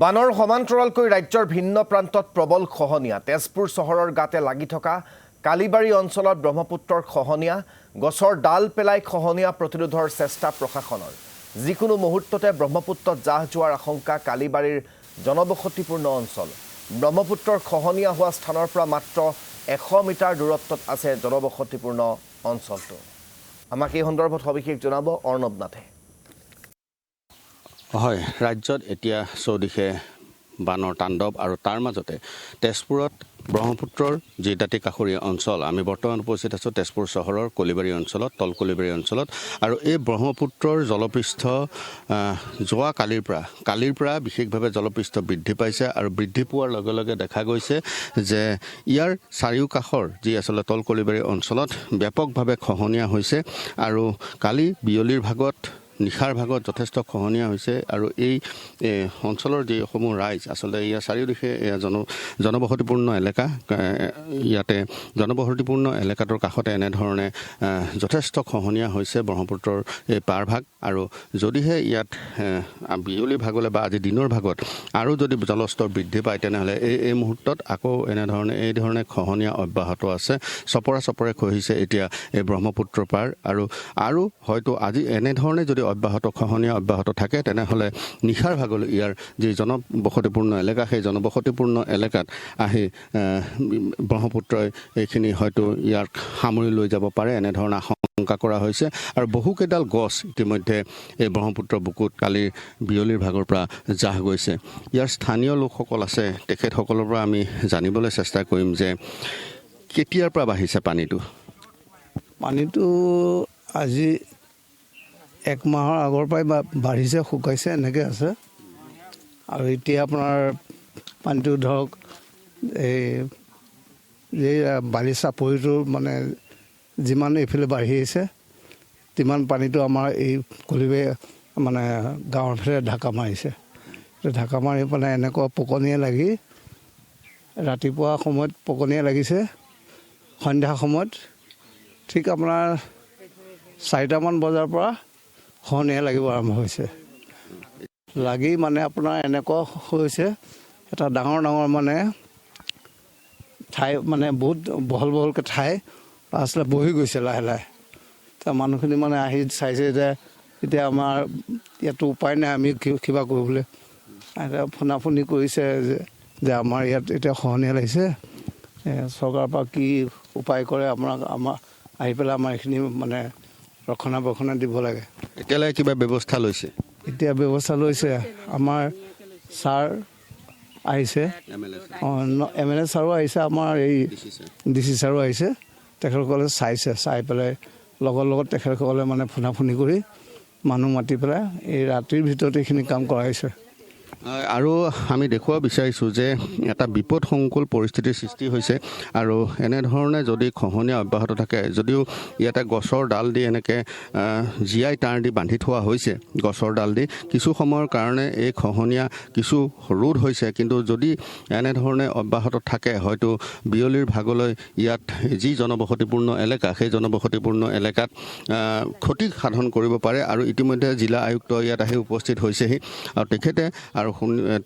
বানৰ সমান্তৰালকৈ ৰাজ্যৰ ভিন্ন প্ৰান্তত প্ৰবল খহনীয়া তেজপুৰ চহৰৰ গাতে লাগি থকা কালিবাৰী অঞ্চলত ব্ৰহ্মপুত্ৰৰ খহনীয়া গছৰ ডাল পেলাই খহনীয়া প্ৰতিৰোধৰ চেষ্টা প্ৰশাসনৰ যিকোনো মুহূৰ্ততে ব্ৰহ্মপুত্ৰত জাহ যোৱাৰ আশংকা কালিবাৰীৰ জনবসতিপূৰ্ণ অঞ্চল ব্ৰহ্মপুত্ৰৰ খহনীয়া হোৱা স্থানৰ পৰা মাত্ৰ 100 মিটাৰ দূৰত্বত আছে জনবসতিপূৰ্ণ অঞ্চলটো আমাক এই সন্দৰ্ভত সবিশেষ জনাব অৰ্ণৱ নাথে হয় ৰাজ্যত এতিয়া চৌদিশে বানৰ তাণ্ডৱ আৰু তাৰ মাজতে তেজপুৰত ব্ৰহ্মপুত্ৰৰ যি দাঁতি কাষৰীয়া অঞ্চল আমি বৰ্তমান উপস্থিত আছোঁ তেজপুৰ চহৰৰ কলিবাৰী অঞ্চলত তলকলিবাৰী অঞ্চলত আৰু এই ব্ৰহ্মপুত্ৰৰ জলপৃষ্ঠ যোৱা কালিৰ পৰা বিশেষভাৱে জলপৃষ্ঠ বৃদ্ধি পাইছে আৰু বৃদ্ধি পোৱাৰ লগে লগে দেখা গৈছে যে ইয়াৰ চাৰিওকাষৰ যি আচলতে তলকলিবাৰী অঞ্চলত ব্যাপকভাৱে খহনীয়া হৈছে আৰু কালি বিয়লিৰ ভাগত নিশাৰ ভাগত যথেষ্ট খহনীয়া হৈছে আৰু এই অঞ্চলৰ যিসমূহ ৰাইজ আচলতে ইয়াৰ চাৰিওদিশে জনবসতিপূৰ্ণ এলেকা ইয়াতে জনবসতিপূৰ্ণ এলেকাটোৰ কাষতে এনেধৰণে যথেষ্ট খহনীয়া হৈছে ব্ৰহ্মপুত্ৰৰ এই পাৰভাগ আৰু যদিহে ইয়াত বিয়লি ভাগলৈ বা আজি দিনৰ ভাগত আৰু যদি জলস্তৰ বৃদ্ধি পায় তেনেহ'লে এই মুহূৰ্তত আকৌ এই ধৰণে খহনীয়া অব্যাহত আছে চপৰে খহিছে এতিয়া এই ব্ৰহ্মপুত্ৰৰ পাৰ আৰু হয়তো আজি এনেধৰণে যদি খহনীয়া অব্যাহত থাকে তেনেহ'লে নিশাৰ ভাগলৈ ইয়াৰ যি জনবসতিপূৰ্ণ এলেকা সেই জনবসতিপূৰ্ণ এলেকাত আহি ব্ৰহ্মপুত্ৰই এইখিনি হয়তো ইয়াক সামৰি লৈ যাব পাৰে এনেধৰণৰ আশংকা কৰা হৈছে আৰু বহুকেইডাল গছ ইতিমধ্যে এই ব্ৰহ্মপুত্ৰ বুকুত কালিৰ বিয়লিৰ ভাগৰ পৰা জাহ গৈছে ইয়াৰ স্থানীয় লোকসকল আছে তেখেতসকলৰ পৰা আমি জানিবলৈ চেষ্টা কৰিম যে কেতিয়াৰ পৰা বাঢ়িছে পানীটো আজি 1 মাহৰ আগৰ পৰাই বাঢ়িছে শুকাইছে এনেকৈ আছে আৰু এতিয়া আপোনাৰ পানীটো ধৰক এই বালি চাপৰিটো মানে যিমান এইফালে বাঢ়ি আহিছে তিমান পানীটো আমাৰ এই কলিবাৰী মানে গাঁৱৰ ফালে ঢাকা মাৰিছে ঢাকা মাৰি পেলাই এনেকুৱা পকনীয়া লাগি ৰাতিপুৱা সময়ত পকনীয়া লাগিছে সন্ধ্যা সময়ত ঠিক আপোনাৰ 4টামান বজাৰ পৰা খহনীয়া লাগিব আৰম্ভ হৈছে লাগি মানে আপোনাৰ এনেকুৱা হৈছে এটা ডাঙৰ মানে ঠাই মানে বহুত বহলকৈ ঠাই আচলতে বহি গৈছে লাহে তাৰ মানুহখিনি মানে আহি চাইছে যে এতিয়া আমাৰ ইয়াতো উপায় নাই আমি কিবা কৰিবলৈ ফোনাফোনি কৰিছে যে আমাৰ ইয়াত এতিয়া খহনীয়া লাগিছে চৰকাৰৰ পৰা কি উপায় কৰে আমাৰ আহি পেলাই আমাৰ এইখিনি মানে ৰক্ষণাবেক্ষণ দিব লাগে এতিয়ালৈকে কিবা ব্যৱস্থা লৈছে এতিয়া ব্যৱস্থা লৈছে আমাৰ ছাৰ আহিছে MLA ছাৰো আহিছে আমাৰ এই DC ছাৰো আহিছে তেখেতসকলে চাই পেলাই লগত তেখেতসকলে মানে ফোনাফোনি কৰি মানুহ মাতি পেলাই এই ৰাতিৰ ভিতৰতে এইখিনি কাম কৰাইছে আৰু আমি দেখুৱাব বিচাৰিছোঁ যে এটা বিপদসংকুল পৰিস্থিতিৰ সৃষ্টি হৈছে আৰু এনেধৰণে যদি খহনীয়া অব্যাহত থাকে যদিও ইয়াতে গছৰ ডাল দি এনেকৈ জীয়াই তাঁৰ দি বান্ধি থোৱা হৈছে গছৰ ডাল দি কিছু সময়ৰ কাৰণে এই খহনীয়া কিছু ৰোধ হৈছে কিন্তু যদি এনেধৰণে অব্যাহত থাকে হয়তো বিয়লিৰ ভাগলৈ ইয়াত যি জনবসতিপূৰ্ণ এলেকা সেই জনবসতিপূৰ্ণ এলেকাত ক্ষতি সাধন কৰিব পাৰে আৰু ইতিমধ্যে জিলা আয়ুক্ত ইয়াত আহি উপস্থিত হৈছেহি আৰু তেখেতে আৰু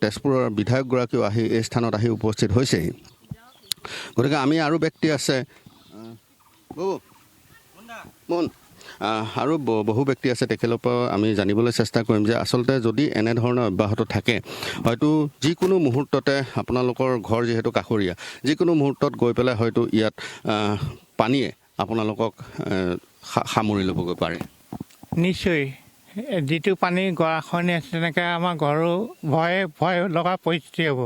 তেজপুৰৰ বিধায়কগৰাকীও আহি এই স্থানত আহি উপস্থিত হৈছেহি গতিকে আমি আৰু ব্যক্তি আছে আৰু বহু ব্যক্তি আছে তেখেতৰ পৰা আমি জানিবলৈ চেষ্টা কৰিম যে আচলতে যদি এনেধৰণৰ অব্যাহত থাকে হয়তো যিকোনো মুহূৰ্ততে আপোনালোকৰ ঘৰ যিহেতু কাষৰীয়া যিকোনো মুহূৰ্তত গৈ পেলাই হয়তো ইয়াত পানীয়ে আপোনালোকক সামৰি ল'বগৈ পাৰে নিশ্চয় যিটো পানী গৰাখহনীয়া আছে তেনেকৈ আমাৰ ঘৰো ভয় লগা পৰিস্থিতি হ'ব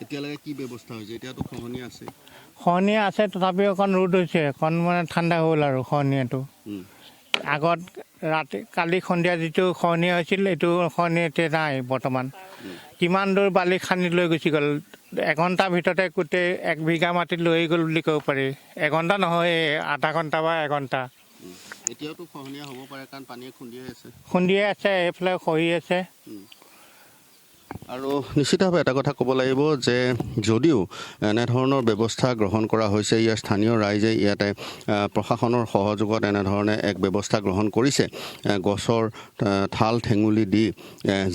এতিয়ালৈকে কি ব্যৱস্থা হৈছে এতিয়াতো খহনীয়া আছে তথাপিও অকণ ৰোধ হৈছে অকণ মানে ঠাণ্ডা হ'ল আৰু খহনীয়াটো আগত কালি সন্ধিয়া যিটো খহনীয়া হৈছিল এইটো খহনীয়া এতিয়া নাই বৰ্তমান কিমান দূৰ বালি খান্দি লৈ গুচি গ'ল এঘণ্টাৰ ভিতৰতে গোটেই 1 বিঘা মাটি লৈ গ'ল বুলি ক'ব পাৰি এঘণ্টা নহয় আধা ঘণ্টা বা এঘণ্টা এতিয়াতো খহনীয়া হ'ব পাৰে কাৰণ পানীয়ে খুন্দিয়াই আছে এইফালে খহি আছে আৰু নিশ্চিতভাৱে এটা কথা ক'ব লাগিব যে যদিও এনেধৰণৰ ব্যৱস্থা গ্ৰহণ কৰা হৈছে, ইয়াৰ স্থানীয় ৰাইজে ইয়াতে প্ৰশাসনৰ সহযোগত এনেধৰণে এক ব্যৱস্থা গ্ৰহণ কৰিছে। গছৰ ঠাল ঠেঙুলি দি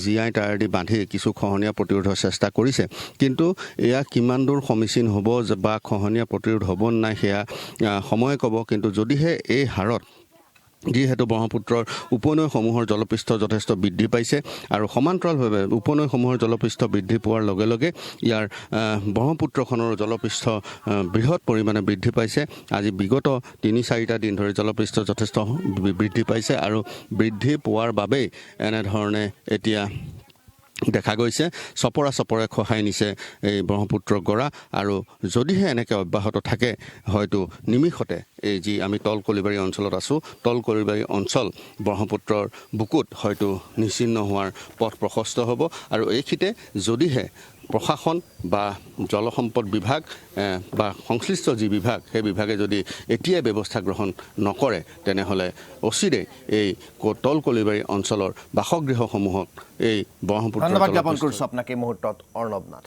জীয়াই টায়াৰ দি বান্ধি কিছু খহনীয়া প্ৰতিৰোধৰ চেষ্টা কৰিছে, কিন্তু এয়া কিমান দূৰ সমীচীন হ'ব বা খহনীয়া প্ৰতিৰোধ হ'ব নাই সেয়া সময়ে ক'ব। কিন্তু যদিহে এই হাৰত যিহেতু ব্ৰহ্মপুত্ৰৰ উপনৈসমূহৰ জলপৃষ্ঠ যথেষ্ট বৃদ্ধি পাইছে আৰু সমান্তৰালভাৱে উপনৈসমূহৰ জলপৃষ্ঠ বৃদ্ধি পোৱাৰ লগে লগে ইয়াৰ ব্ৰহ্মপুত্ৰখনৰ জলপৃষ্ঠ বৃহৎ পৰিমাণে বৃদ্ধি পাইছে। আজি বিগত ৩-৪টা দিন ধৰি জলপৃষ্ঠ যথেষ্ট বৃদ্ধি পাইছে আৰু বৃদ্ধি পোৱাৰ বাবেই এনেধৰণে এতিয়া দেখা গৈছে চপৰে খহাই নিছে এই ব্ৰহ্মপুত্ৰৰ গৰা। আৰু যদিহে এনেকৈ অব্যাহত থাকে হয়তো নিমিষতে এই যি আমি তল কলিবাৰী অঞ্চলত আছোঁ, তল কলিবাৰী অঞ্চল ব্ৰহ্মপুত্ৰৰ বুকুত হয়তো নিশ্চিহ্ন হোৱাৰ পথ প্ৰশস্ত হ'ব। আৰু এইখিতে যদিহে প্ৰশাসন বা জলসম্পদ বিভাগ বা সংশ্লিষ্ট যি বিভাগ সেই বিভাগে যদি এতিয়াই ব্যৱস্থা গ্ৰহণ নকৰে তেনেহ'লে অচিৰেই এই তল কলিবাৰী অঞ্চলৰ বাসগৃহসমূহক এই ব্ৰহ্মপুত্ৰ ধন্যবাদ জ্ঞাপন কৰিছোঁ আপোনাক এই মুহূৰ্তত অৰ্ণৱ নাথ।